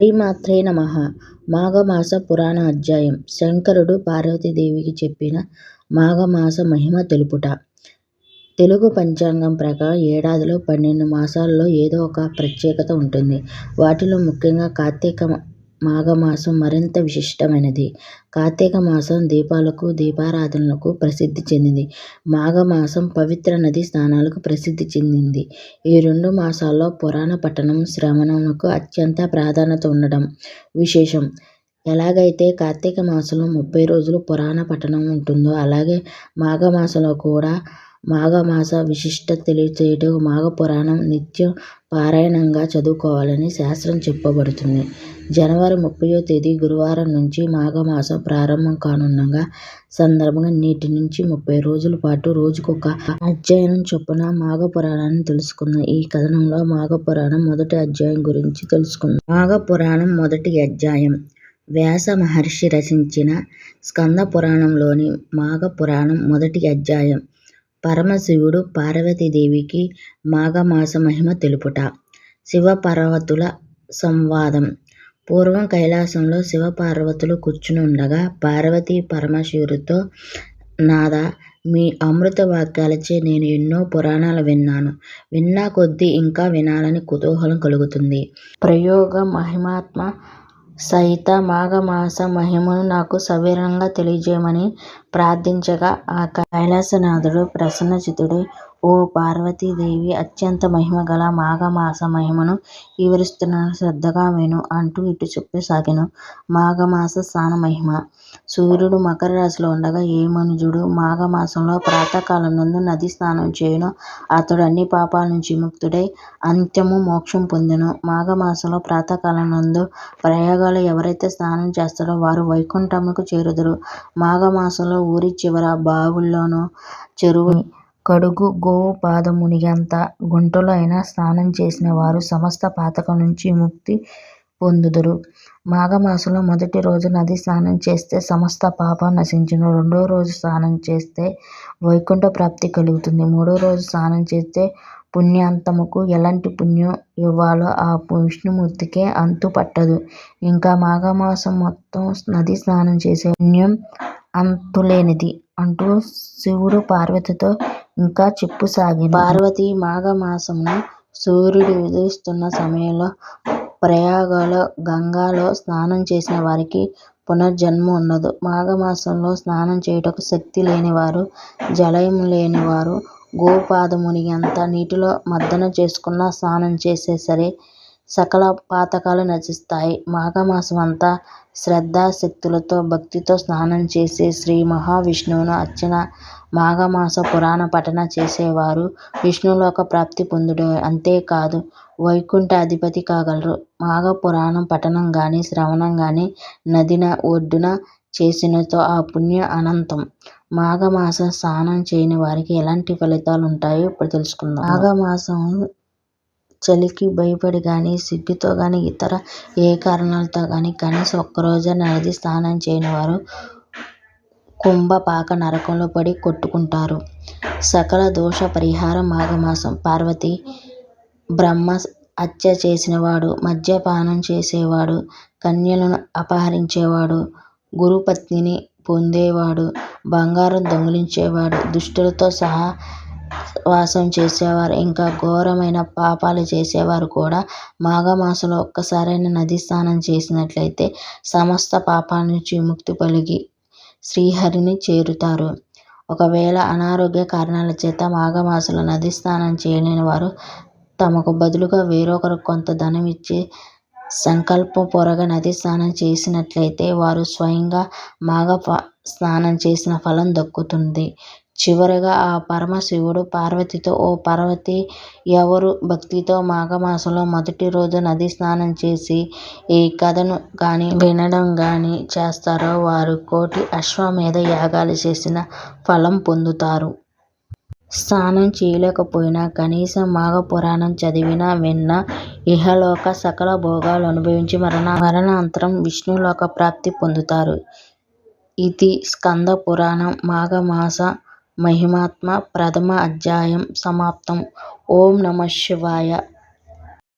శ్రీమాత్రే నమః. మాఘమాస పురాణ అధ్యాయం. శంకరుడు పార్వతీదేవికి చెప్పిన మాఘమాస మహిమ తెలుపుట. తెలుగు పంచాంగం ప్రకారం ఏడాదిలో 12 మాసాలలో ఏదో ఒక ప్రత్యేకత ఉంటుంది. వాటిలో ముఖ్యంగా కార్తీక మాఘమాసం మరింత విశిష్టమైనది. కార్తీక మాసం దీపాలకు, దీపారాధనలకు ప్రసిద్ధి చెందింది. మాఘమాసం పవిత్ర నదీ స్నానాలకు ప్రసిద్ధి చెందింది. ఈ 2 మాసాల్లో పురాణ పఠనం, శ్రవణంకు అత్యంత ప్రాధాన్యత ఉండడం విశేషం. ఎలాగైతే కార్తీక మాసంలో 30 రోజులు పురాణ పఠనం ఉంటుందో, అలాగే మాఘమాసంలో కూడా మాఘమాస విశిష్టత తెలియచేయుటకు మాఘపురాణం నిత్యం పారాయణంగా చదువుకోవాలని శాస్త్రం చెప్పబడుతుంది. జనవరి 30వ తేదీ గురువారం నుంచి మాఘమాసం ప్రారంభం కానున్న సందర్భంగా నేటి నుంచి 30 రోజుల పాటు రోజుకొక అధ్యాయం చొప్పున మాఘపురాణాన్ని తెలుసుకుందాం. ఈ కథనంలో మాఘపురాణం మొదటి అధ్యాయం గురించి తెలుసుకుందాం. మాఘపురాణం మొదటి అధ్యాయం. వ్యాస మహర్షి రచించిన స్కంద పురాణంలోని మాఘపురాణం మొదటి అధ్యాయం. పరమశివుడు పార్వతీదేవికి మాఘమాస మహిమ తెలుపుట. శివపార్వతుల సంవాదం. పూర్వం కైలాసంలో శివపార్వతులు కూర్చుని ఉండగా పార్వతీ పరమశివుడితో, నాదా, మీ అమృత వాక్యాలచే నేను ఎన్నో పురాణాలు విన్నాను. విన్నా కొద్దీ ఇంకా వినాలని కుతూహలం కలుగుతుంది. ప్రయోగ మహిమాత్మ సహిత మాఘమాస మహిమను నాకు సవివరంగా తెలియజేయమని ప్రార్థించగా ఆ కైలాసనాథుడు ప్రసన్నచిత్తుడై, ఓ పార్వతీదేవి, అత్యంత మహిమగల మాఘమాస మహిమను వివరిస్తున్నాను, శ్రద్ధగా విను అంటూ ఇటు చెప్పసాగెను. మాఘమాస స్నాన మహిమ. సూర్యుడు మకర రాశిలో ఉండగా ఏ మనుజుడు మాఘమాసంలో ప్రాతకాలమందు నదీ స్నానం చేయునో అతడు అన్ని పాపాల నుంచి విముక్తుడై అంత్యము మోక్షం పొందును. మాఘమాసంలో ప్రాతకాలమందు ప్రయాగలో ఎవరైతే స్నానం చేస్తారో వారు వైకుంఠమునకు చేరుదురు. మాఘమాసంలో ఊరి చివర బావిలోనో చెరువులోనో కడుగు గోవు పాదం మునిగేంత గుంటలో అయినా స్నానం చేసిన వారు సమస్త పాతకం నుంచి విముక్తి పొందుదురు. మాఘమాసంలో మొదటి రోజు నదీ స్నానం చేస్తే సమస్త పాపం నశించును. రెండో రోజు స్నానం చేస్తే వైకుంఠ ప్రాప్తి కలుగుతుంది. మూడో రోజు స్నానం చేస్తే పుణ్యాంతముకు ఎలాంటి పుణ్యం ఇవ్వాలో ఆ విష్ణుమూర్తికే అంతు పట్టదు. ఇంకా మాఘమాసం మొత్తం నదీ స్నానం చేసే పుణ్యం అంతులేనిది అంటూ శివుడు పార్వతితో ఇంకా చెప్పసాగాను. పార్వతి, మాఘమాసమున సూర్యుడు ఉదయిస్తున్న సమయంలో ప్రయాగలో గంగలో స్నానం చేసిన వారికి పునర్జన్మ ఉండదు. మాఘమాసంలో స్నానం చేయుటకు శక్తి లేనివారు, జలం లేనివారు గోపాదం మునిగేంత నీటిలో మర్దన చేసుకున్నా స్నానం చేస్తే సరే సకల పాతకాలు నశిస్తాయి. మాఘమాసమంతా శ్రద్ధాశక్తులతో భక్తితో స్నానం చేసి శ్రీ మహావిష్ణువును అర్చన, మాఘమాస పురాణ పఠన చేసేవారు విష్ణులోక ప్రాప్తి పొందుడే అంతేకాదు వైకుంఠ అధిపతి కాగలరు. మాఘపురాణం పఠనం గాని శ్రవణం గాని నదిన ఒడ్డున చేసినచో ఆ పుణ్యం అనంతం. మాఘమాసం స్నానం చేయని వారికి ఎలాంటి ఫలితాలు ఉంటాయో ఇప్పుడు తెలుసుకుందాం. మాఘమాసం చలికి భయపడి గాని, సిగ్గుతో గాని, ఇతర ఏ కారణాలతో గాని కనీసం ఒక్కరోజైనా నదీ స్నానం చేయని వారు కుంభపాక నరకంలో పడి కొట్టుకుంటారు. సకల దోష పరిహారం. మాఘమాసం. పార్వతి, బ్రహ్మ హత్య చేసినవాడు, మద్యపానం చేసేవాడు, కన్యలను అపహరించేవాడు, గురుపత్నిని పొందేవాడు, బంగారం దొంగిలించేవాడు, దుష్టులతో సహవాసం చేసేవారు, ఇంకా ఘోరమైన పాపాలు చేసేవారు కూడా మాఘమాసంలో ఒక్కసారైనా నదీ స్నానం చేసినట్లయితే సమస్త పాపాల నుంచి విముక్తి పొంది శ్రీహరిని చేరుతారు. ఒకవేళ అనారోగ్య కారణాల చేత మాఘమాసంలో నదీ స్నానం చేయలేని వారు తమకు బదులుగా వేరొకరికి కొంత ధనం ఇచ్చి సంకల్పపూర్వకంగా నదీ స్నానం చేసినట్లయితే వారు స్వయంగా మాఘ స్నానం చేసిన ఫలం దక్కుతుంది. చివరగా ఆ పరమశివుడు పార్వతితో, ఓ పార్వతి, ఎవరు భక్తితో మాఘమాసంలో మొదటి రోజు నదీ స్నానం చేసి ఈ కథను గాని వినడం గాని చేస్తారో వారు 1,000,000 అశ్వమేధ యాగాలు చేసిన ఫలం పొందుతారు. స్నానం చేయలేకపోయినా కనీసం మాఘపురాణం చదివినా విన్నా ఇహలోక సకల భోగాలు అనుభవించి మరణానంతరం విష్ణులోక ప్రాప్తి పొందుతారు. ఇది స్కంద పురాణం మాఘమాస మహిమాత్మ ప్రథమ అధ్యాయం సమాప్తం. ఓం నమః శివాయ.